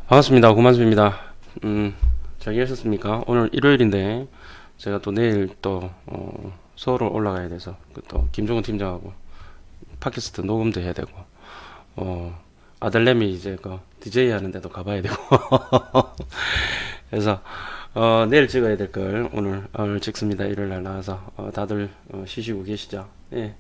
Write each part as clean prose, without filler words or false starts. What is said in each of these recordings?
반갑습니다. 고만수입니다. 잘 계셨습니까? 오늘 일요일인데 제가 또 내일 또 서울을 올라가야 돼서 또 김종훈 팀장하고 팟캐스트 녹음도 해야 되고 아들내미 이제 그 DJ 하는데도 가봐야 되고 그래서 내일 찍어야 될 걸 오늘 찍습니다. 일요일 날 나와서 다들 쉬시고 계시죠? 예.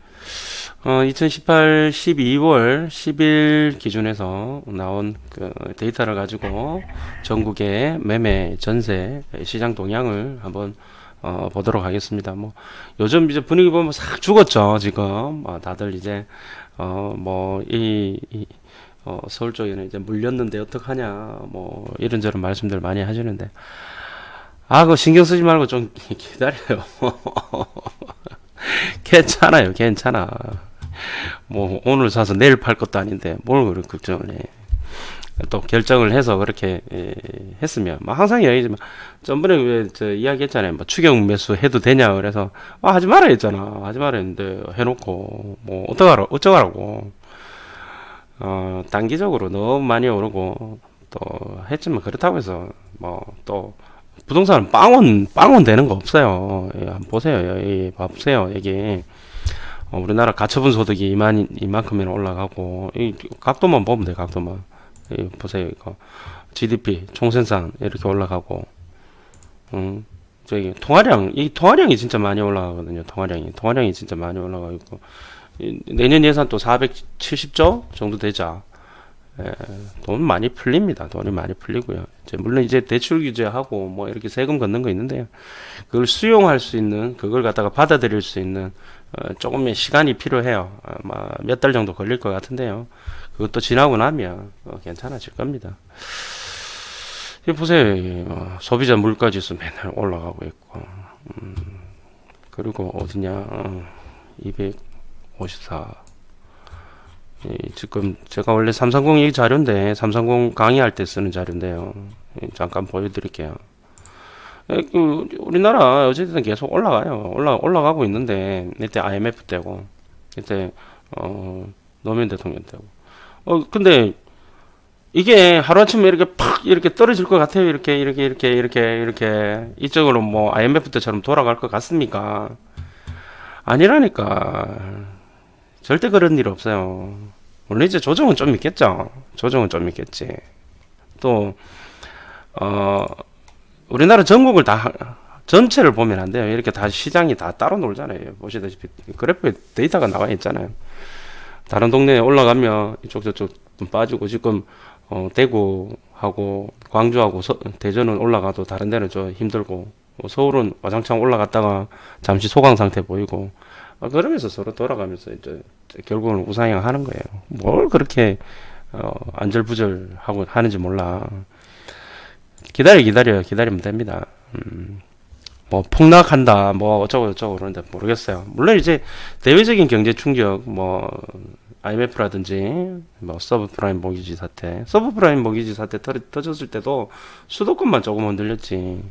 2018 12월 10일 기준에서 나온 그 데이터를 가지고 전국의 매매 전세 시장 동향을 한번 보도록 하겠습니다. 뭐 요즘 이제 분위기 보면 싹 죽었죠. 지금 다들 이제 서울 쪽에는 이제 물렸는데 어떡하냐 뭐 이런저런 말씀들 많이 하시는데 그거 신경 쓰지 말고 좀 기다려요. 괜찮아요, 괜찮아. 뭐 오늘 사서 내일 팔 것도 아닌데 뭘 그렇게 걱정을 해. 또 결정을 해서 그렇게 했으면 뭐 항상 이야기지만 전번에 왜 저 이야기했잖아요. 뭐 추경 매수 해도 되냐 그래서 하지 말아 했잖아. 하지 말아 했는데 해놓고 뭐 어쩌라고 단기적으로 너무 많이 오르고 또 했지만 그렇다고 해서 뭐 또 부동산은 빵원 되는 거 없어요. 한번 보세요. 보세요. 이게 우리나라 가처분 소득이 이만큼이나 올라가고 이 각도만 보면 돼. 각도만 보세요. 이거 GDP 총생산 이렇게 올라가고 저기 통화량이 진짜 많이 올라가거든요. 통화량이 진짜 많이 올라가 있고 내년 예산 또 470조 정도 되자. 돈 많이 풀립니다. 돈이 많이 풀리고요. 물론 이제 대출 규제하고 뭐 이렇게 세금 걷는 거 있는데요. 그걸 수용할 수 있는, 그걸 갖다가 받아들일 수 있는 조금의 시간이 필요해요. 아마 몇 달 정도 걸릴 것 같은데요. 그것도 지나고 나면 괜찮아질 겁니다. 보세요. 소비자 물가지수 맨날 올라가고 있고, 그리고 어디냐, 254. 지금 제가 원래 330 이 자료인데 330 강의할 때 쓰는 자료인데요. 잠깐 보여드릴게요. 우리나라 어쨌든 계속 올라가요. 올라가고 있는데 이때 IMF 때고 이때 노무현 대통령 때고 근데 이게 하루아침에 이렇게 팍 이렇게 떨어질 것 같아요. 이렇게 이쪽으로 뭐 IMF 때처럼 돌아갈 것 같습니까? 아니라니까. 절대 그런 일 없어요. 물론 이제 조정은 좀 있겠죠. 조정은 좀 있겠지. 또 우리나라 전국을 전체를 보면 안 돼요. 이렇게 다 시장이 다 따로 놀잖아요. 보시다시피 그래프에 데이터가 나와 있잖아요. 다른 동네에 올라가면 이쪽 저쪽 좀 빠지고 지금 대구하고 광주하고 대전은 올라가도 다른 데는 좀 힘들고 서울은 와장창 올라갔다가 잠시 소강 상태 보이고 그러면서 서로 돌아가면서 이제 결국은 우상향 하는 거예요. 뭘 그렇게 안절부절 하는지 몰라. 기다리면 됩니다. 뭐 폭락한다, 뭐 어쩌고 그러는데 모르겠어요. 물론 이제 대외적인 경제 충격, 뭐 IMF라든지 뭐 서브프라임 모기지 사태 터졌을 때도 수도권만 조금 흔들렸지.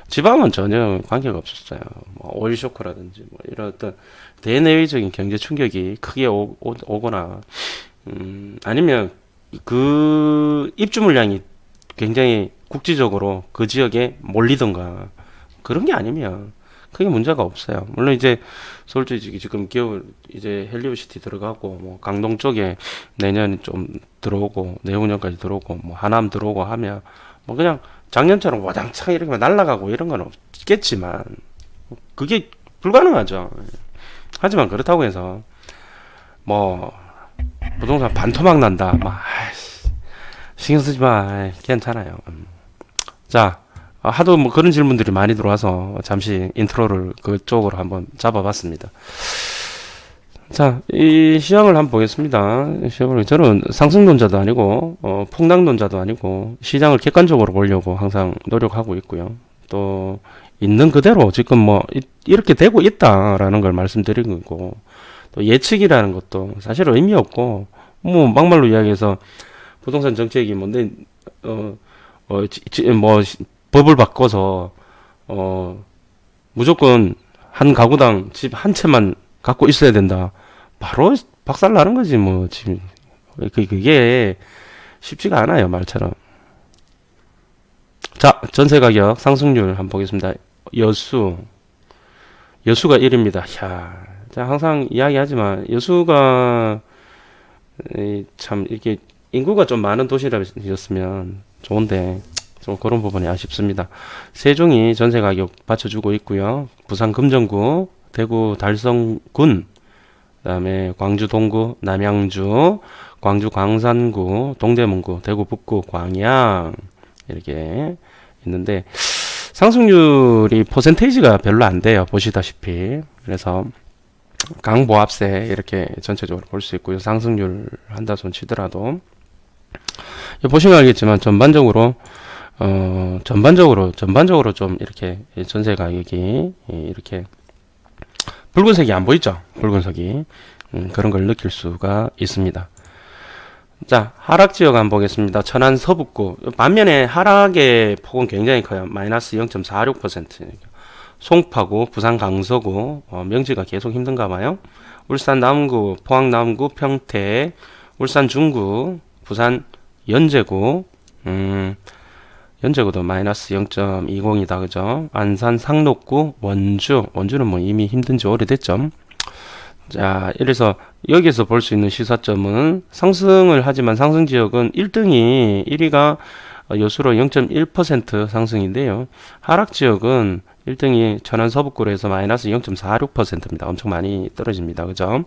지방은 전혀 관계가 없었어요. 뭐 오일 쇼크라든지 뭐 이런 어떤 대내외적인 경제 충격이 크게 오거나 아니면 그 입주 물량이 굉장히 국지적으로 그 지역에 몰리던가 그런 게 아니면 크게 문제가 없어요. 물론 이제 서울 쪽이 지금 겨울 이제 헬리오시티 들어가고 뭐 강동 쪽에 내년 좀 들어오고 내후년까지 들어오고 뭐 하남 들어오고 하면 뭐 그냥 작년처럼 와장창 이렇게 날아가고 이런 건 없겠지만 그게 불가능하죠. 하지만 그렇다고 해서 뭐 부동산 반토막 난다 막 신경 쓰지 마. 괜찮아요. 자, 하도 뭐 그런 질문들이 많이 들어와서 잠시 인트로를 그쪽으로 한번 잡아봤습니다. 자, 이 시장을 한번 보겠습니다. 저는 상승론자도 아니고 폭락론자도 아니고 시장을 객관적으로 보려고 항상 노력하고 있고요. 또 있는 그대로 지금 뭐 이렇게 되고 있다라는 걸 말씀드린 거고 또 예측이라는 것도 사실 의미 없고 뭐 막말로 이야기해서 부동산 정책이 뭔데 뭐 법을 바꿔서 무조건 한 가구당 집 한 채만 갖고 있어야 된다. 바로 박살 나는 거지 뭐 지금 그게 쉽지가 않아요 말처럼. 자, 전세 가격 상승률 한번 보겠습니다. 여수가 1입니다. 야, 자, 항상 이야기하지만 여수가 참 이렇게 인구가 좀 많은 도시라셨으면 좋은데 좀 그런 부분이 아쉽습니다. 세종이 전세 가격 받쳐주고 있고요. 부산 금정구, 대구 달성군, 그다음에 광주 동구, 남양주, 광주 광산구, 동대문구, 대구 북구, 광양 이렇게 있는데 상승률이 퍼센테이지가 별로 안 돼요. 보시다시피. 그래서 강보합세 이렇게 전체적으로 볼 수 있고요. 상승률 한다 손 치더라도 보시면 알겠지만 전반적으로 좀 이렇게 전세 가격이 이렇게 붉은색이 안 보이죠? 붉은색이 그런 걸 느낄 수가 있습니다. 자, 하락 지역 한번 보겠습니다. 천안 서북구. 반면에 하락의 폭은 굉장히 커요. 마이너스 0.46%. 송파구, 부산 강서구, 명지가 계속 힘든가 봐요. 울산 남구, 포항 남구, 평택, 울산 중구, 부산 연제구, 연제구도 마이너스 0.20이다. 그죠? 안산 상록구, 원주는 뭐 이미 힘든 지 오래됐죠. 자, 이래서 여기서 볼 수 있는 시사점은 상승을 하지만 상승 지역은 1위가 여수로 0.1% 상승인데요. 하락 지역은 1등이 천안 서북구로 해서 마이너스 0.46%입니다. 엄청 많이 떨어집니다. 그죠?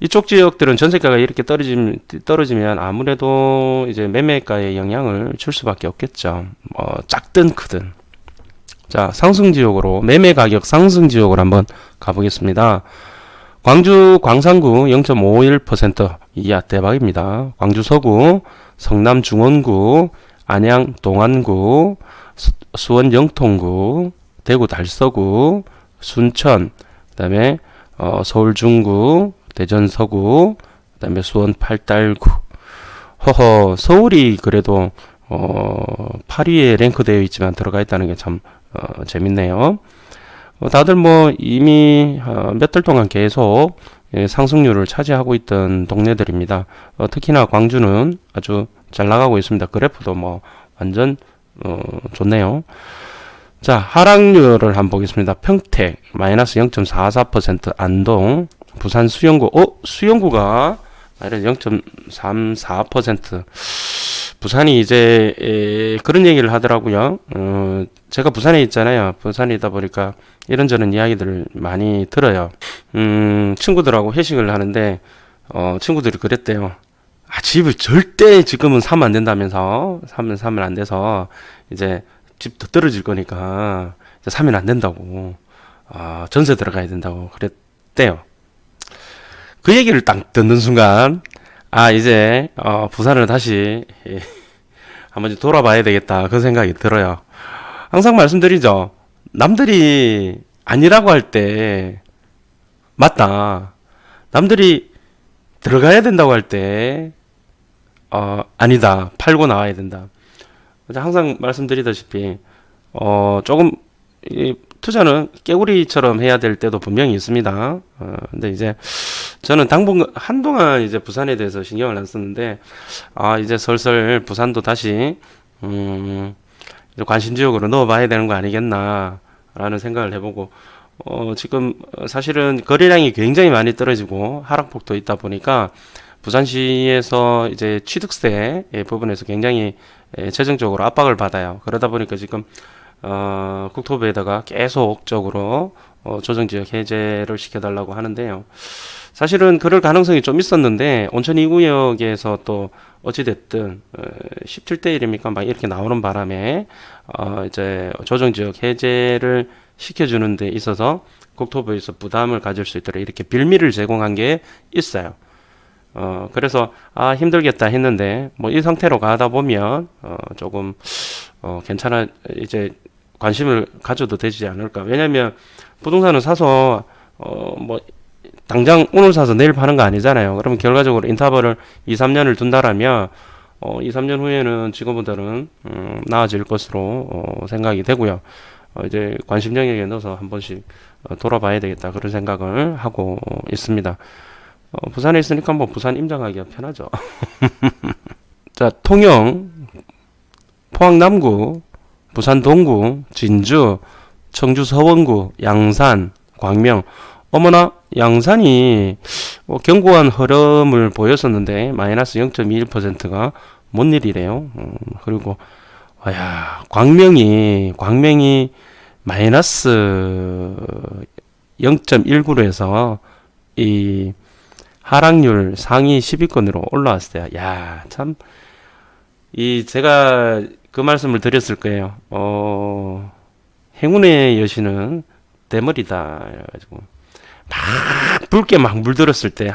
이쪽 지역들은 전세가가 이렇게 떨어지면 아무래도 이제 매매가에 영향을 줄 수밖에 없겠죠. 작든 크든. 자, 상승 지역으로, 매매 가격 상승 지역으로 한번 가보겠습니다. 광주 광산구 0.51%. 이야, 대박입니다. 광주 서구, 성남 중원구, 안양 동안구, 수원 영통구, 대구 달서구, 순천, 그다음에 서울 중구, 대전 서구, 그다음에 수원 팔달구. 서울이 그래도 8위에 랭크되어 있지만 들어가 있다는 게 참 재밌네요. 다들 뭐 이미 몇 달 동안 계속 상승률을 차지하고 있던 동네들입니다. 특히나 광주는 아주 잘 나가고 있습니다. 그래프도 뭐 완전 좋네요. 자, 하락률을 한번 보겠습니다. 평택 마이너스 0.44%, 안동, 부산 수영구, 수영구가 마이너스 0.34%. 부산이 이제 그런 얘기를 하더라고요. 제가 부산에 있잖아요. 부산에 있다 보니까 이런저런 이야기들을 많이 들어요. 친구들하고 회식을 하는데 친구들이 그랬대요. 집을 절대 지금은 사면 안 된다면서, 사면 안 돼서 이제 집 더 떨어질 거니까 이제 사면 안 된다고, 전세 들어가야 된다고 그랬대요. 그 얘기를 딱 듣는 순간 이제 부산을 다시 한번 돌아봐야 되겠다, 그 생각이 들어요. 항상 말씀드리죠. 남들이 아니라고 할 때 맞다. 남들이 들어가야 된다고 할 때 아니다. 팔고 나와야 된다. 항상 말씀드리다시피 조금 투자는 깨구리처럼 해야 될 때도 분명히 있습니다. 근데 이제 저는 한동안 이제 부산에 대해서 신경을 안 썼는데 이제 슬슬 부산도 다시 이제 관심 지역으로 넣어봐야 되는 거 아니겠나라는 생각을 해보고 지금 사실은 거래량이 굉장히 많이 떨어지고 하락폭도 있다 보니까 부산시에서 이제 취득세 부분에서 굉장히 재정적으로 압박을 받아요. 그러다 보니까 지금 국토부에다가 계속적으로 조정지역 해제를 시켜달라고 하는데요. 사실은 그럴 가능성이 좀 있었는데 온천 2구역에서 또 어찌됐든 17대 1입니까 막 이렇게 나오는 바람에 이제 조정지역 해제를 시켜주는 데 있어서 국토부에서 부담을 가질 수 있도록 이렇게 빌미를 제공한 게 있어요. 그래서 힘들겠다 했는데 뭐 이 상태로 가다 보면 조금 괜찮아, 이제 관심을 가져도 되지 않을까. 왜냐면 부동산을 사서 뭐 당장 오늘 사서 내일 파는 거 아니잖아요. 그러면 결과적으로 인터벌을 2, 3년을 둔다라면 2, 3년 후에는 직원분들은 나아질 것으로 생각이 되고요. 이제 관심 영역에 넣어서 한 번씩 돌아봐야 되겠다, 그런 생각을 하고 있습니다. 부산에 있으니까 뭐 부산 임장하기가 편하죠. 자, 통영, 포항 남구, 부산 동구, 진주, 청주 서원구, 양산, 광명. 어머나 양산이 견고한 흐름을 보였었는데 마이너스 0.21%가 뭔 일이래요. 그리고 광명이 마이너스 0.19로 해서 이 하락률 상위 10위권으로 올라왔어요. 야, 참, 제가 그 말씀을 드렸을 거예요. 행운의 여신은 대머리다. 그래가지고, 막, 붉게 막 물들었을 때,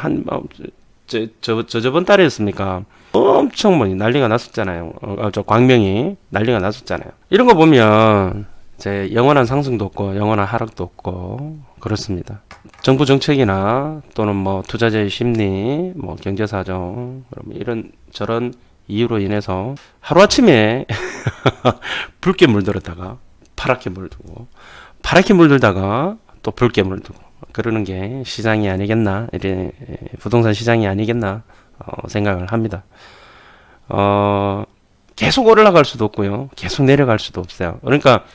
저번 달이었습니까? 엄청 난리가 났었잖아요. 저 광명이 난리가 났었잖아요. 이런 거 보면, 영원한 상승도 없고, 영원한 하락도 없고, 그렇습니다. 정부 정책이나 또는 뭐 투자자의 심리, 뭐 경제 사정, 이런 저런 이유로 인해서 하루아침에 붉게 물들었다가 파랗게 물들고, 파랗게 물들다가 또 붉게 물들고, 그러는 게 시장이 아니겠나, 이래 부동산 시장이 아니겠나 생각을 합니다. 계속 올라갈 수도 없고요, 계속 내려갈 수도 없어요. 그러니까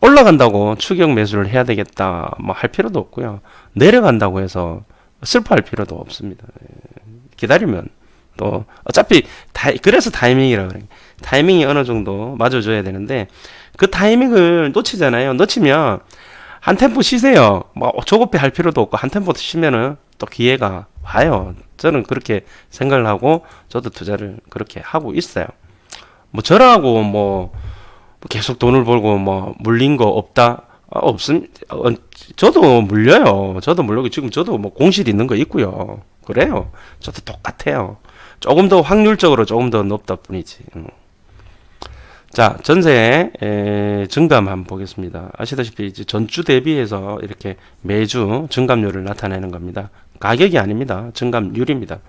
올라간다고 추격 매수를 해야 되겠다 뭐 할 필요도 없고요, 내려간다고 해서 슬퍼할 필요도 없습니다. 기다리면 또 어차피 그래서 타이밍이라 그래요. 타이밍이 어느 정도 맞아줘야 되는데 그 타이밍을 놓치잖아요. 놓치면 한 템포 쉬세요. 뭐 조급해 할 필요도 없고 한 템포 쉬면은 또 기회가 와요. 저는 그렇게 생각을 하고 저도 투자를 그렇게 하고 있어요. 뭐 저라고 뭐 계속 돈을 벌고 뭐 물린 거 없다? 저도 물려요. 저도 물려고 지금 저도 뭐 공실 있는 거 있고요. 그래요. 저도 똑같아요. 조금 더 확률적으로 조금 더 높다 뿐이지. 자, 전세 증감 한번 보겠습니다. 아시다시피 이제 전주 대비해서 이렇게 매주 증감률을 나타내는 겁니다. 가격이 아닙니다. 증감률입니다.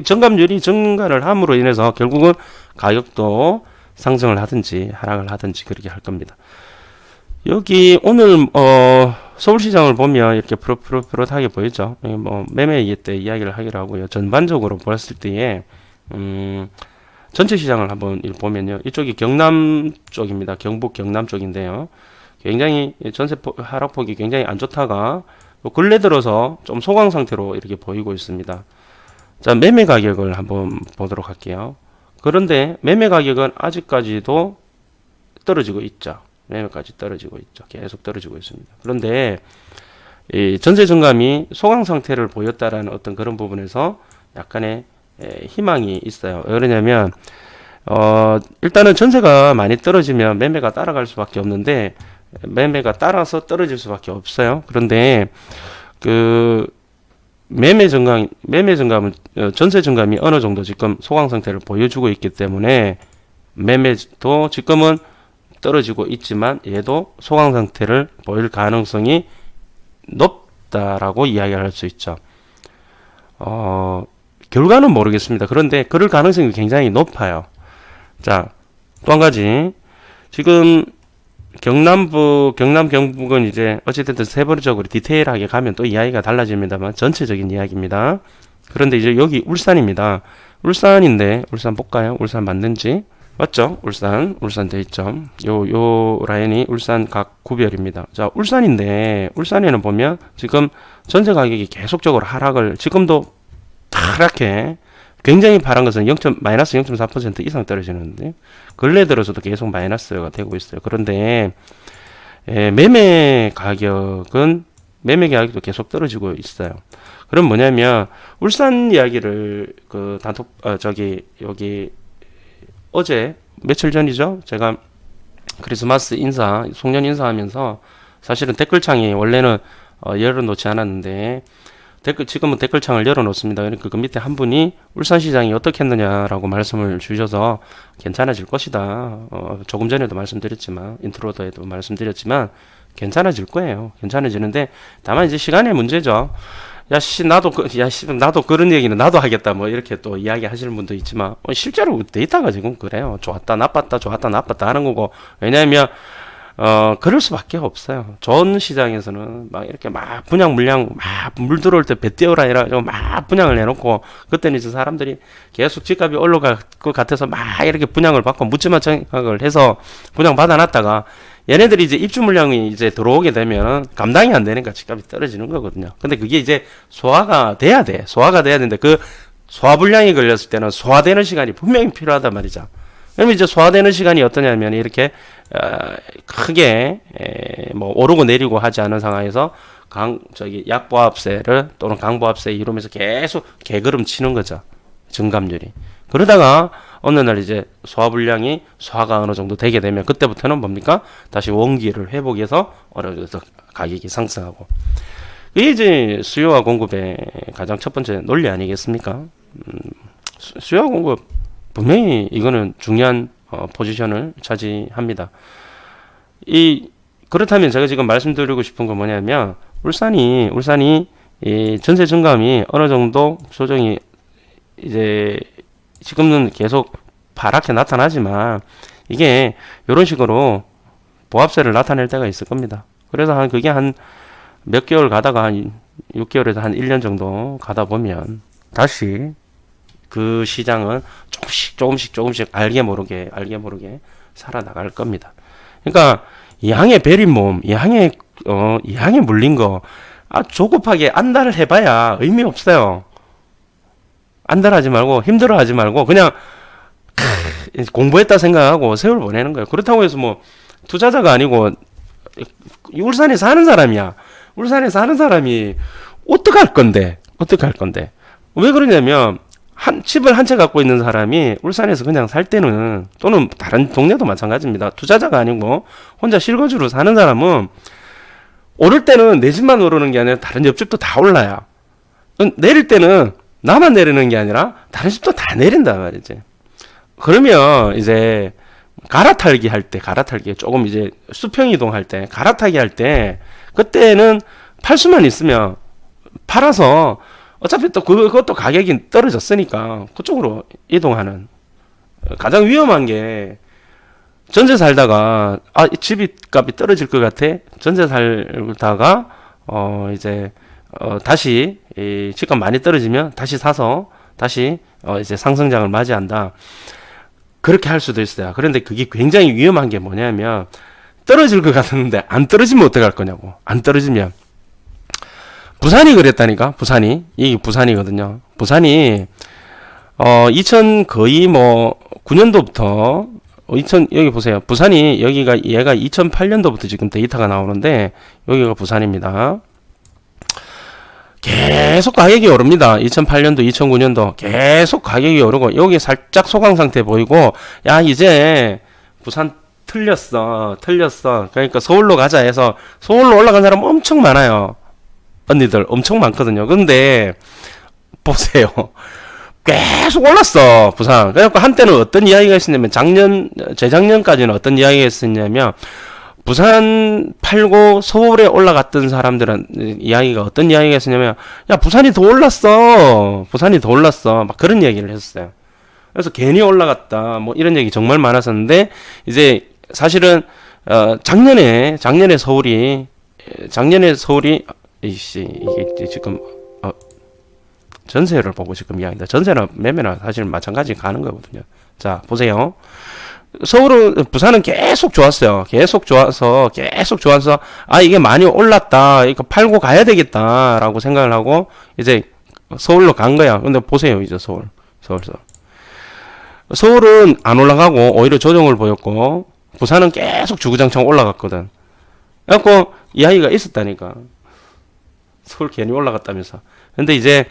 증감률이 증가를 함으로 인해서 결국은 가격도 상승을 하든지 하락을 하든지 그렇게 할 겁니다. 여기 오늘 서울시장을 보면 이렇게 푸릇푸릇하게 보이죠. 뭐 매매 때 이야기를 하기로 하고요. 전반적으로 보았을 때에 전체 시장을 한번 보면요, 이쪽이 경남 쪽입니다. 경북 경남 쪽인데요, 굉장히 전세 하락폭이 굉장히 안 좋다가 근래 들어서 좀 소강 상태로 이렇게 보이고 있습니다. 자, 매매 가격을 한번 보도록 할게요. 그런데 매매 가격은 아직까지도 떨어지고 있죠. 매매까지 떨어지고 있죠. 계속 떨어지고 있습니다. 그런데 이 전세 증감이 소강 상태를 보였다라는 어떤 그런 부분에서 약간의 희망이 있어요. 왜 그러냐면 일단은 전세가 많이 떨어지면 매매가 따라갈 수밖에 없는데 매매가 따라서 떨어질 수밖에 없어요. 그런데 그 매매 증감은 전세 증감이 어느 정도 지금 소강 상태를 보여주고 있기 때문에 매매도 지금은 떨어지고 있지만 얘도 소강 상태를 보일 가능성이 높다라고 이야기를 할 수 있죠. 결과는 모르겠습니다. 그런데 그럴 가능성이 굉장히 높아요. 자, 또 한 가지, 지금 경남 경북은 이제 어찌됐든 세부적으로 디테일하게 가면 또 이야기가 달라집니다만 전체적인 이야기입니다. 그런데 이제 여기 울산입니다. 울산인데 울산 볼까요? 울산 맞는지? 맞죠? 울산 돼 있죠. 요 라인이 울산 각 구별입니다. 자, 울산인데 울산에는 보면 지금 전세 가격이 계속적으로 하락을, 지금도 파랗게 굉장히 파란 것은 마이너스 0.4% 이상 떨어지는데 근래 들어서도 계속 마이너스가 되고 있어요. 그런데 매매 가격도 계속 떨어지고 있어요. 그럼 뭐냐면 울산 이야기를 여기 어제 며칠 전이죠. 제가 크리스마스 송년 인사하면서 사실은 댓글창이 원래는 열어놓지 않았는데 지금은 댓글창을 열어놓습니다. 그러니까 그 밑에 한 분이 울산시장이 어떻게 했느냐라고 말씀을 주셔서 괜찮아질 것이다. 조금 전에도 말씀드렸지만, 인트로에도 말씀드렸지만, 괜찮아질 거예요. 괜찮아지는데, 다만 이제 시간의 문제죠. 나도 그런 얘기는 나도 하겠다. 뭐, 이렇게 또 이야기 하시는 분도 있지만, 실제로 데이터가 지금 그래요. 좋았다, 나빴다 하는 거고, 왜냐하면, 그럴 수밖에 없어요. 전 시장에서는 막 이렇게 막 분양 물량 막 물 들어올 때 배 떼어라 이래가지고 막 분양을 내놓고 그때는 이제 사람들이 계속 집값이 올라갈 것 같아서 막 이렇게 분양을 받고 묻지마 청약을 해서 분양 받아놨다가 얘네들이 이제 입주 물량이 이제 들어오게 되면 감당이 안 되니까 집값이 떨어지는 거거든요. 근데 그게 이제 소화가 돼야 돼. 소화가 돼야 되는데 그 소화 불량이 걸렸을 때는 소화되는 시간이 분명히 필요하단 말이죠. 그러면 이제 소화되는 시간이 어떠냐면 이렇게 크게 뭐 오르고 내리고 하지 않은 상황에서 약보합세를 또는 강보합세 이루면서 계속 개걸음 치는 거죠. 증감률이. 그러다가 어느 날 이제 소화 불량이 소화가 어느 정도 되게 되면 그때부터는 뭡니까? 다시 원기를 회복해서 어느 정도 가격이 상승하고. 이게 이제 수요와 공급의 가장 첫 번째 논리 아니겠습니까? 수요와 공급 분명히 이거는 중요한 포지션을 차지합니다. 그렇다면 제가 지금 말씀드리고 싶은 건 뭐냐면 울산이 이 전세 증감이 어느 정도 조정이 이제 지금은 계속 파랗게 나타나지만 이게 이런 식으로 보합세를 나타낼 때가 있을 겁니다. 그래서 그게 한 몇 개월 가다가 한 6개월에서 한 1년 정도 가다 보면 다시 그 시장은 조금씩 알게 모르게 살아나갈 겁니다. 그러니까 이 항에 베린 몸, 이 항에 물린 거 조급하게 안달을 해봐야 의미 없어요. 안달하지 말고 힘들어하지 말고 그냥 공부했다 생각하고 세월 보내는 거예요. 그렇다고 해서 뭐 투자자가 아니고 울산에 사는 사람이야. 울산에 사는 사람이 어떡할 건데? 왜 그러냐면 집을 한 채 갖고 있는 사람이 울산에서 그냥 살 때는 또는 다른 동네도 마찬가지입니다. 투자자가 아니고 혼자 실거주로 사는 사람은 오를 때는 내 집만 오르는 게 아니라 다른 옆집도 다 올라요. 내릴 때는 나만 내리는 게 아니라 다른 집도 다 내린다 말이지. 그러면 이제 갈아탈기 조금 이제 수평 이동할 때 갈아타기 할 때 그때는 팔 수만 있으면 팔아서 어차피 또 그것도 가격이 떨어졌으니까 그쪽으로 이동하는. 가장 위험한 게 전세 살다가 집이 값이 떨어질 것 같아 전세 살다가 다시 이 집값 많이 떨어지면 다시 사서 다시 이제 상승장을 맞이한다. 그렇게 할 수도 있어요. 그런데 그게 굉장히 위험한 게 뭐냐면 떨어질 것 같았는데 안 떨어지면 어떡할 거냐고. 안 떨어지면 부산이 그랬다니까. 이게 부산이거든요. 부산이 2000 뭐 9년도부터 여기 보세요. 부산이 얘가 2008년도부터 지금 데이터가 나오는데 여기가 부산입니다. 계속 가격이 오릅니다. 2008년도, 2009년도 계속 가격이 오르고 여기 살짝 소강 상태 보이고 이제 부산 틀렸어. 그러니까 서울로 가자 해서 서울로 올라간 사람 엄청 많아요. 언니들 엄청 많거든요. 근데 보세요. 계속 올랐어. 부산. 그래갖고 한때는 어떤 이야기가 있었냐면 재작년까지는 어떤 이야기가 있었냐면 부산 팔고 서울에 올라갔던 사람들은 이야기가 어떤 이야기가 있었냐면 부산이 더 올랐어. 막 그런 얘기를 했었어요. 그래서 괜히 올라갔다. 뭐 이런 얘기 정말 많았었는데 이제 사실은 작년에 서울이 이게 지금 전세를 보고 지금 이야기다. 전세나 매매나 사실 마찬가지 가는 거거든요. 자, 보세요. 부산은 계속 좋았어요. 계속 좋아서 이게 많이 올랐다. 이거 팔고 가야 되겠다라고 생각을 하고 이제 서울로 간 거야. 근데 보세요, 이제 서울은 안 올라가고 오히려 조정을 보였고 부산은 계속 주구장창 올라갔거든. 그래갖고 이야기가 있었다니까. 서울 괜히 올라갔다면서. 근데 이제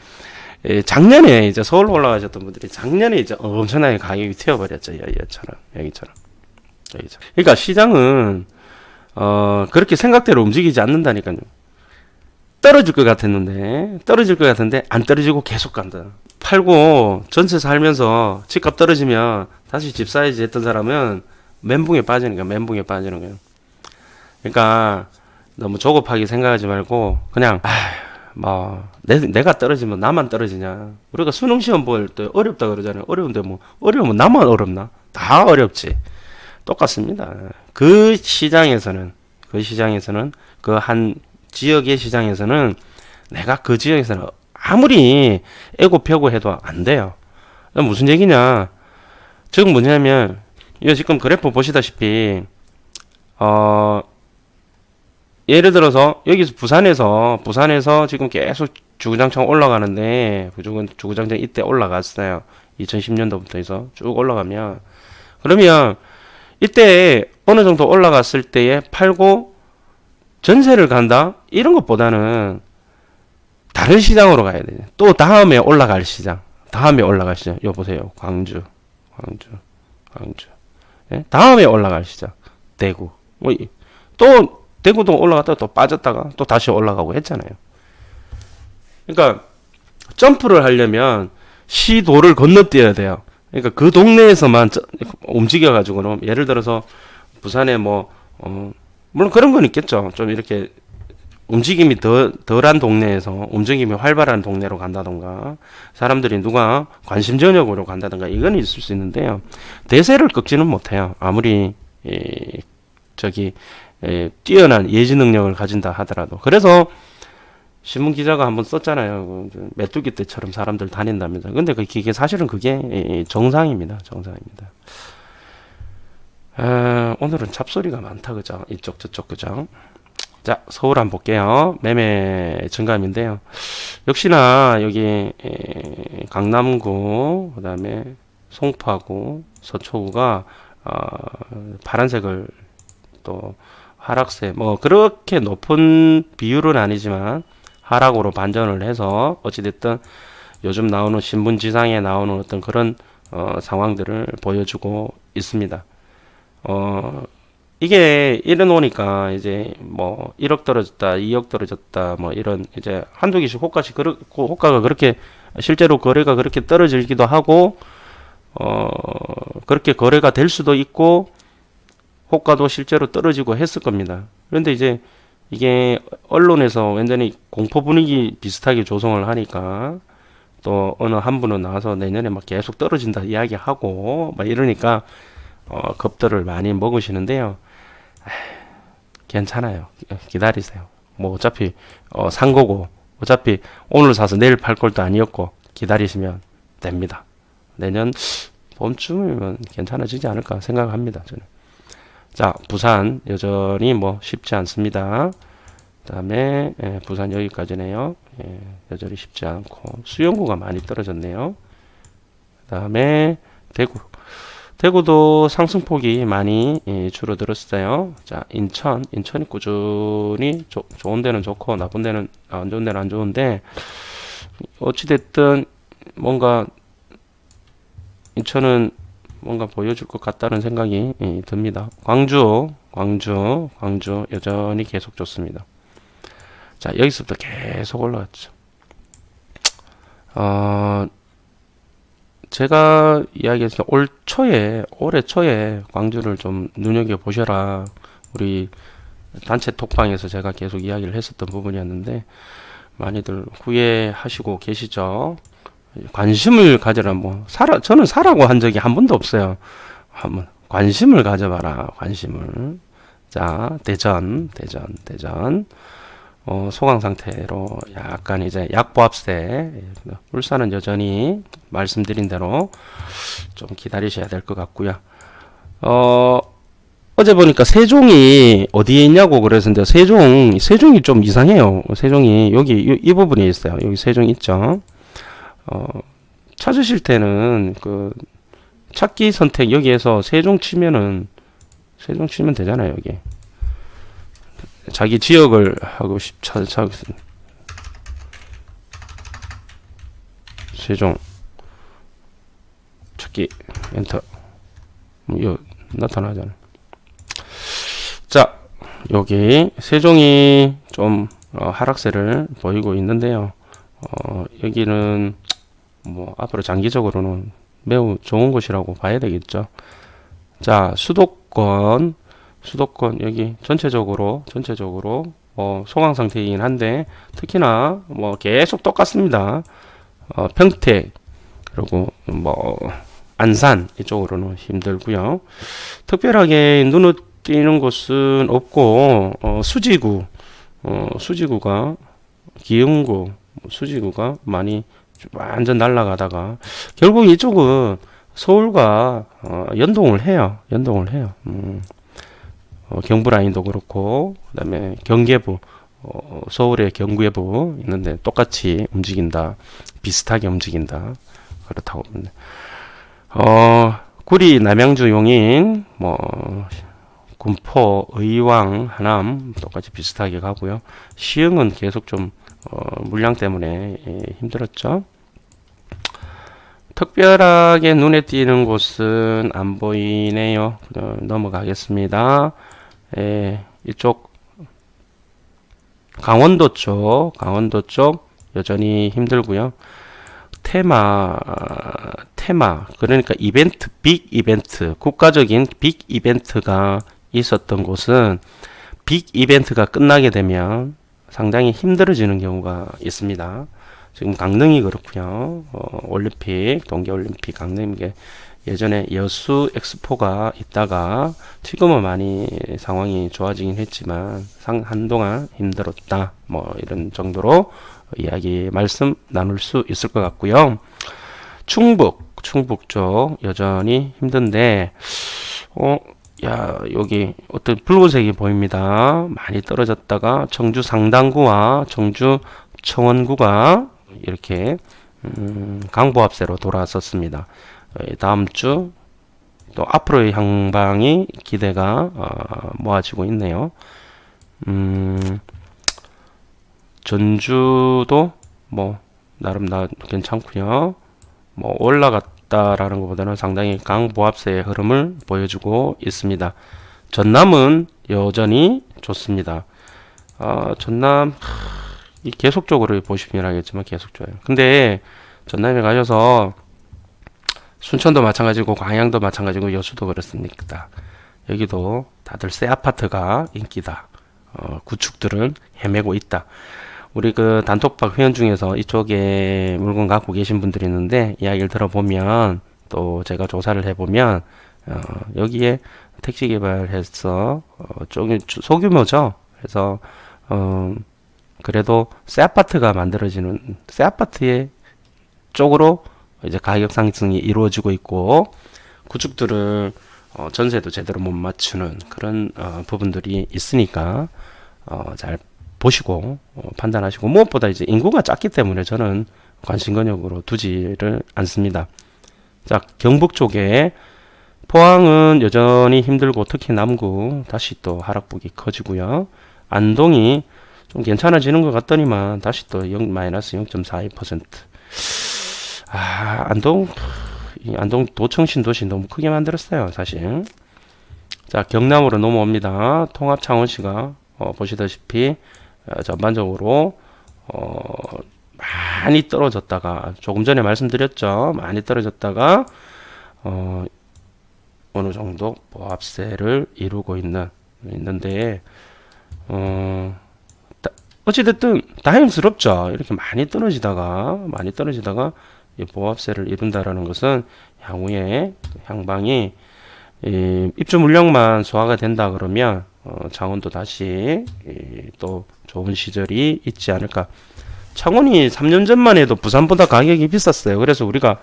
작년에 이제 서울로 올라가셨던 분들이 작년에 이제 엄청나게 가격이 튀어버렸죠. 여기처럼. 그러니까 시장은 그렇게 생각대로 움직이지 않는다니까요. 떨어질 것 같은데 안 떨어지고 계속 간다. 팔고 전세 살면서 집값 떨어지면 다시 집 사야지 했던 사람은 멘붕에 빠지는 거예요. 그러니까 너무 조급하게 생각하지 말고 그냥 내가 떨어지면 나만 떨어지냐. 우리가 수능 시험 볼 때 어렵다 그러잖아요. 어려운데 어려우면 나만 어렵나? 다 어렵지. 똑같습니다. 그 시장에서는 그 한 지역의 시장에서는 내가 그 지역에서는 아무리 애고 펴고 해도 안 돼요. 무슨 얘기냐? 지금 뭐냐면 이 지금 그래프 보시다시피 예를 들어서 여기서 부산에서 지금 계속 주구장창 올라가는데 주구장창 이때 올라갔어요. 2010년도부터 해서 쭉 올라가면 그러면 이때 어느 정도 올라갔을 때에 팔고 전세를 간다? 이런 것보다는 다른 시장으로 가야 돼요. 또 다음에 올라갈 시장. 요 보세요. 광주. 예? 다음에 올라갈 시장. 대구. 또 대구도 올라갔다가 또 빠졌다가 또 다시 올라가고 했잖아요. 그러니까 점프를 하려면 시도를 건너뛰어야 돼요. 그러니까 그 동네에서만 움직여가지고는 예를 들어서 부산에 물론 그런 건 있겠죠. 좀 이렇게 움직임이 덜한 동네에서 움직임이 활발한 동네로 간다던가 사람들이 누가 관심 전역으로 간다던가 이건 있을 수 있는데요. 대세를 꺾지는 못해요. 아무리 뛰어난 예지 능력을 가진다 하더라도. 그래서 신문 기자가 한번 썼잖아요. 메뚜기 떼처럼 사람들 다닌다면서. 근데 그게 사실은 그게 정상입니다. 오늘은 잡소리가 많다, 그죠? 이쪽 저쪽, 그죠? 자, 서울 한번 볼게요. 매매 증감인데요. 역시나 여기 강남구, 그 다음에 송파구, 서초구가 파란색을 또 하락세, 그렇게 높은 비율은 아니지만 하락으로 반전을 해서 어찌됐든 요즘 나오는 신문지상에 나오는 어떤 그런 상황들을 보여주고 있습니다. 이게 이래 놓으니까 이제 1억 떨어졌다, 2억 떨어졌다, 이런 이제 한두 개씩 호가가 그렇게 실제로 거래가 그렇게 떨어지기도 하고 그렇게 거래가 될 수도 있고 호가도 실제로 떨어지고 했을 겁니다. 그런데 이제 이게 언론에서 완전히 공포 분위기 비슷하게 조성을 하니까 또 어느 한 분은 나와서 내년에 계속 떨어진다 이야기하고 이러니까 겁들을 많이 먹으시는데요. 괜찮아요. 기다리세요. 어차피 산 거고 어차피 오늘 사서 내일 팔 것도 아니었고 기다리시면 됩니다. 내년 봄쯤이면 괜찮아지지 않을까 생각합니다. 저는. 자, 부산 여전히 쉽지 않습니다. 그 다음에 부산 여기까지네요. 여전히 쉽지 않고 수용구가 많이 떨어졌네요. 그 다음에 대구도 상승폭이 많이 줄어들었어요. 자, 인천이 꾸준히 좋은 데는 좋고 나쁜 데는 안 좋은 데는 안 좋은데 어찌됐든 뭔가 인천은 뭔가 보여줄 것 같다는 생각이 듭니다. 광주 여전히 계속 좋습니다. 자, 여기서부터 계속 올라갔죠. 제가 이야기했을 때 올해 초에 광주를 좀 눈여겨보셔라. 우리 단체 톡방에서 제가 계속 이야기를 했었던 부분이었는데 많이들 후회하시고 계시죠. 관심을 가져라. 저는 사라고 한 적이 한 번도 없어요. 한번 관심을 가져봐라. 관심을. 자, 대전. 소강 상태로 약간 이제 약보합세. 울산은 여전히 말씀드린 대로 좀 기다리셔야 될 것 같고요. 어제 보니까 세종이 어디에 있냐고 그랬는데 세종이 좀 이상해요. 세종이 여기 이 부분에 있어요. 여기 세종 있죠. 찾으실 때는 찾기 선택 여기에서 세종 치면 되잖아요. 여기 자기 지역을 하고 세종 찾기 엔터 이거 나타나잖아요. 자, 여기 세종이 좀 하락세를 보이고 있는데요. 여기는 앞으로 장기적으로는 매우 좋은 곳이라고 봐야 되겠죠. 자, 수도권 여기 전체적으로 소강 상태이긴 한데 특히나 계속 똑같습니다. 평택 그리고 안산 이쪽으로는 힘들고요. 특별하게 눈에 띄는 곳은 없고 수지구가 기흥구 수지구가 많이 완전 날아가다가 결국 이쪽은 서울과 연동을 해요. 경부 라인도 그렇고 그다음에 경계부 서울의 경계부 있는데 똑같이 움직인다. 비슷하게 움직인다. 그렇다고 봅니다. 구리, 남양주, 용인, 군포, 의왕, 하남 똑같이 비슷하게 가고요. 시흥은 계속 좀 물량 때문에 힘들었죠. 특별하게 눈에 띄는 곳은 안 보이네요. 넘어가겠습니다. 이쪽 강원도 쪽 여전히 힘들고요. 테마 그러니까 이벤트, 빅 이벤트, 국가적인 빅 이벤트가 있었던 곳은 빅 이벤트가 끝나게 되면 상당히 힘들어지는 경우가 있습니다. 지금 강릉이 그렇고요. 올림픽, 동계올림픽 강릉에 예전에 여수 엑스포가 있다가 지금은 많이 상황이 좋아지긴 했지만 한동안 힘들었다. 이런 정도로 이야기 말씀 나눌 수 있을 것 같고요. 충북 쪽 여전히 힘든데 여기 어떤 붉은색이 보입니다. 많이 떨어졌다가 청주 상당구와 청주 청원구가 이렇게 강보합세로 돌아섰습니다. 다음 주 또 앞으로의 향방이 기대가 모아지고 있네요. 전주도 나름 괜찮고요. 올라갔다라는 것보다는 상당히 강보합세의 흐름을 보여주고 있습니다. 전남은 여전히 좋습니다. 전남 계속적으로 보시면 알겠지만 계속 좋아요. 근데 전남에 가셔서 순천도 마찬가지고 광양도 마찬가지고 여수도 그렇습니다. 여기도 다들 새 아파트가 인기다. 구축들은 헤매고 있다. 우리 그 단톡방 회원 중에서 이쪽에 물건 갖고 계신 분들이 있는데 이야기를 들어보면 또 제가 조사를 해보면 여기에 택지 개발해서 소규모죠. 그래서 그래도 새 아파트가 만들어지는 새 아파트의 쪽으로 이제 가격 상승이 이루어지고 있고 구축들은 전세도 제대로 못 맞추는 그런 부분들이 있으니까 잘 보시고 판단하시고 무엇보다 이제 인구가 작기 때문에 저는 관심권역으로 두지를 않습니다. 자, 경북 쪽에 포항은 여전히 힘들고 특히 남구 다시 또 하락폭이 커지고요. 안동이 좀 괜찮아지는 것 같더니만 다시 또 마이너스 0.42%. 안동 도청 신도시 너무 크게 만들었어요, 사실. 자, 경남으로 넘어옵니다. 통합 창원시가 보시다시피 전반적으로 많이 떨어졌다가 조금 전에 말씀드렸죠. 많이 떨어졌다가 어느 정도 보합세를 이루고 있는데 어찌됐든 다행스럽죠. 이렇게 많이 떨어지다가 이 보합세를 이룬다라는 것은 향후에 향방이 입주 물량만 소화가 된다 그러면 창원도 다시 또 좋은 시절이 있지 않을까. 창원이 3년 전만 해도 부산보다 가격이 비쌌어요. 그래서 우리가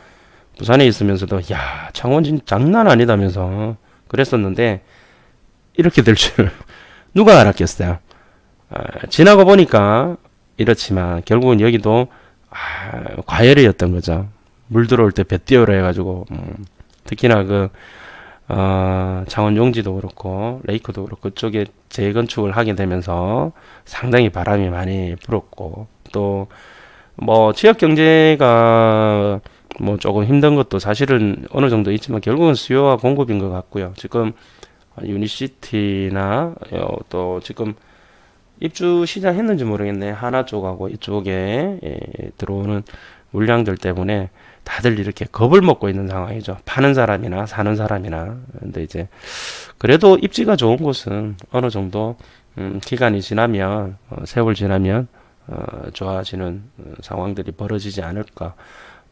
부산에 있으면서도 야, 창원 진짜 장난 아니다면서 그랬었는데 이렇게 될 줄 누가 알았겠어요. 지나고 보니까 이렇지만 결국은 여기도 과열이었던 거죠. 물 들어올 때 배 띄우라 해가지고 특히나 그 창원 용지도 그렇고 레이크도 그렇고 그쪽에 재건축을 하게 되면서 상당히 바람이 많이 불었고 또 지역 경제가 조금 힘든 것도 사실은 어느 정도 있지만 결국은 수요와 공급인 것 같고요. 지금 유니시티나 또 지금 입주 시작했는지 모르겠네. 하나 쪽하고 이쪽에 들어오는 물량들 때문에 다들 이렇게 겁을 먹고 있는 상황이죠. 파는 사람이나 사는 사람이나. 근데 이제 그래도 입지가 좋은 곳은 어느 정도 기간이 지나면 세월 지나면 좋아지는 상황들이 벌어지지 않을까.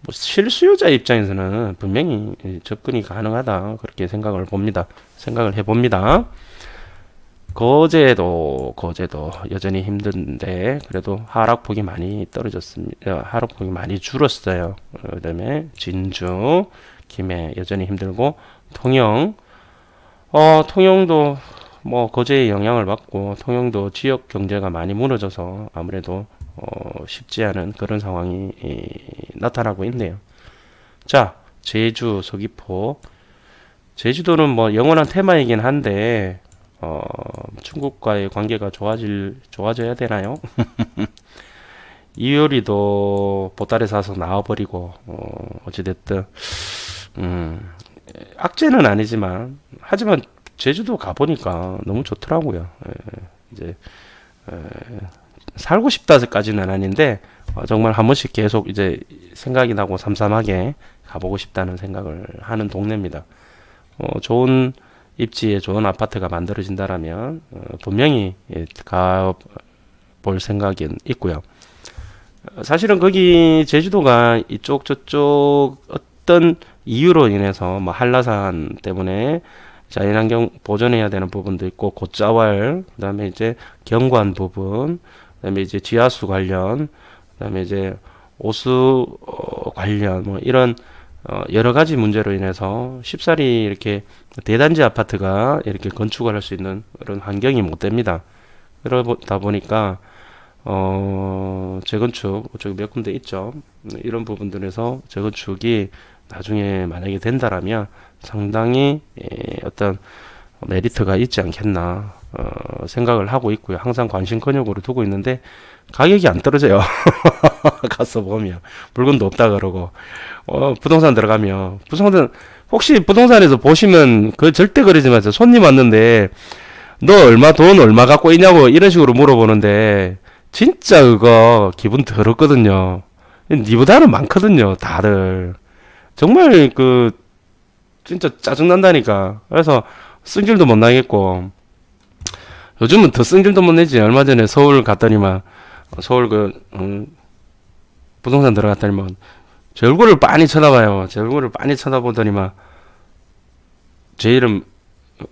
뭐 실수요자 입장에서는 분명히 접근이 가능하다 그렇게 생각을 봅니다. 생각을 해봅니다. 거제도 여전히 힘든데 그래도 하락폭이 많이 떨어졌습니다. 하락폭이 많이 줄었어요. 그다음에 진주, 김해 여전히 힘들고 통영도 뭐 거제의 영향을 받고 통영도 지역 경제가 많이 무너져서 아무래도 쉽지 않은 그런 상황이 나타나고 있네요. 자, 제주, 서귀포. 제주도는 뭐 영원한 테마이긴 한데 중국과의 관계가 좋아져야 되나요? 이효리도 보따리 사서 나와버리고 어찌됐든 악재는 아니지만 하지만 제주도 가보니까 너무 좋더라고요. 이제 살고 싶다까지는 아닌데 정말 한 번씩 계속 이제 생각이 나고 삼삼하게 가보고 싶다는 생각을 하는 동네입니다. 좋은 입지에 좋은 아파트가 만들어진다라면 분명히 가볼 생각은 있고요. 사실은 거기 제주도가 이쪽 저쪽 어떤 이유로 인해서 뭐 한라산 때문에 자연환경 보존해야 되는 부분도 있고 곶자왈 그다음에 이제 경관 부분 그다음에 이제 지하수 관련 그다음에 이제 오수 관련 뭐 이런 여러 가지 문제로 인해서 쉽사리 이렇게 대단지 아파트가 이렇게 건축을 할 수 있는 그런 환경이 못 됩니다. 그러다 보니까 재건축 저기 몇 군데 있죠. 이런 부분들에서 재건축이 나중에 만약에 된다라면 상당히 어떤 메리트가 있지 않겠나 생각을 하고 있고요. 항상 관심권역으로 두고 있는데 가격이 안 떨어져요. 가서 보면 물건도 없다 그러고 부동산 들어가면 부동산 혹시 부동산에서 보시면 그 절대 그러지 마세요. 손님 왔는데 너 돈 얼마 갖고 있냐고 이런 식으로 물어보는데 진짜 그거 기분 더럽거든요. 니보다는 많거든요, 다들. 정말 진짜 짜증난다니까. 그래서 승질도 못 나겠고 요즘은 더 승질도 못 내지. 얼마 전에 서울 갔더니만 서울 부동산 들어갔더니만 제 얼굴을 빤히 쳐다봐요. 제 얼굴을 빤히 쳐다보더니만 제 이름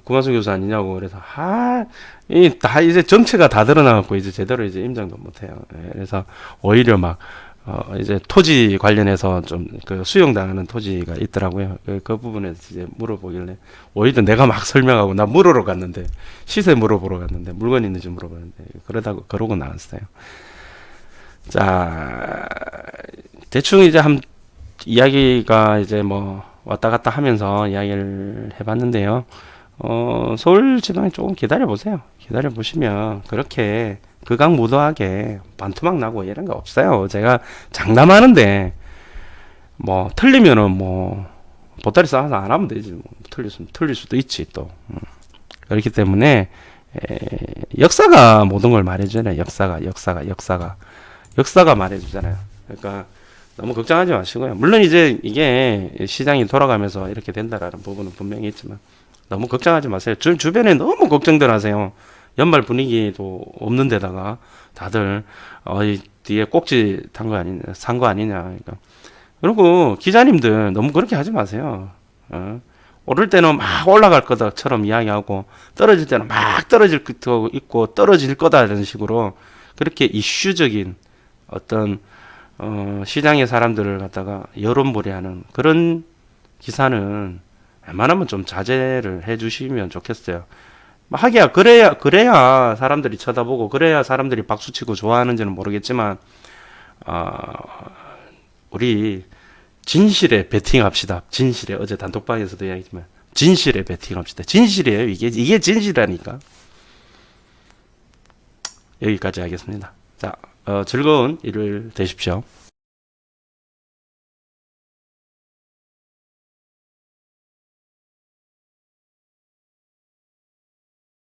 구만순 교수 아니냐고. 그래서 다 이제 정체가 다 드러나갖고 이제 제대로 이제 임장도 못해요. 그래서 오히려 막 이제 토지 관련해서 좀 수용당하는 토지가 있더라고요. 그 부분에서 이제 물어보길래 오히려 내가 막 설명하고 나 물으러 갔는데 시세 물어보러 갔는데 물건 있는지 물어봤는데 그러고 나왔어요. 자, 대충 이제 이야기가 이제 뭐 왔다 갔다 하면서 이야기를 해봤는데요. 서울 지방에 조금 기다려 보세요. 기다려 보시면 그렇게 극악무도하게 반토막 나고 이런 거 없어요. 제가 장담하는데 뭐 틀리면은 뭐 보따리 싸서 안 하면 되지. 뭐 틀릴 수도 있지 또. 그렇기 때문에 역사가 모든 걸 말해주잖아요. 역사가 말해주잖아요. 그러니까 너무 걱정하지 마시고요. 물론 이제 이게 시장이 돌아가면서 이렇게 된다라는 부분은 분명히 있지만 너무 걱정하지 마세요. 주변에 너무 걱정들 하세요. 연말 분위기도 없는 데다가 다들 이 뒤에 꼭지 산 거 아니냐. 그러니까. 그리고 기자님들 너무 그렇게 하지 마세요. 오를 때는 막 올라갈 거다처럼 이야기하고 떨어질 때는 막 떨어질 것도 있고 떨어질 거다 이런 식으로 그렇게 이슈적인 어떤 시장의 사람들을 갖다가 여론몰이하는 그런 기사는 웬만하면 좀 자제를 해주시면 좋겠어요. 하기야 그래야 사람들이 쳐다보고 그래야 사람들이 박수치고 좋아하는지는 모르겠지만 우리 진실에 베팅합시다. 진실에 어제 단톡방에서도 이야기했지만 진실에 베팅합시다. 진실이에요. 이게 진실이라니까. 여기까지 하겠습니다. 자, 즐거운 일요일 되십시오.